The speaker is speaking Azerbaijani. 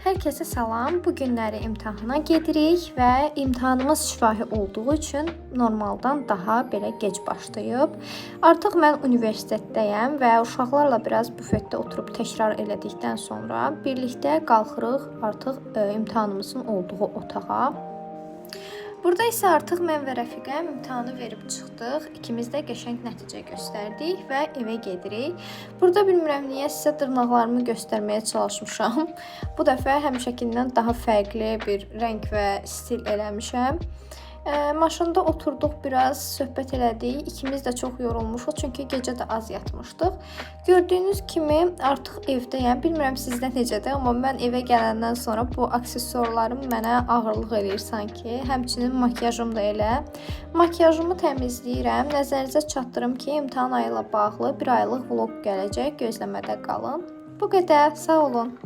Hər kəsə salam. Bu günləri imtahana gedirik və imtahanımız şifahi olduğu üçün normaldan daha belə gec başlayıb. Artıq mən universitetdəyəm və uşaqlarla biraz bufetdə oturub təkrar elədikdən sonra birlikdə qalxırıq artıq imtahanımızın olduğu otağa. Burada isə artıq mən və rəfiqəm imtahanı verib çıxdıq. İkimiz də qəşəng nəticə göstərdik və evə gedirik. Burada bilmirəm niyə sizə dırnaqlarımı göstərməyə çalışmışam. Bu dəfə həmişəkindən daha fərqli bir rəng və stil eləmişəm. Maşında oturduq, biraz söhbət elədik. İkimiz də çox yorulmuşuq, çünki gecə də az yatmışdıq. Gördüyünüz kimi artıq evdəyəm. Bilmirəm sizdə necədir, amma mən evə gələndən sonra bu aksesuarlarım mənə ağırlıq eləyir sanki. Həmçinin makyajım da elə. Makyajımı təmizləyirəm. Nəzərinizə çatdırım ki, imtahan ayı ilə bağlı bir aylıq vlog gələcək. Gözləmədə qalın. Bu qədər. Sağ olun.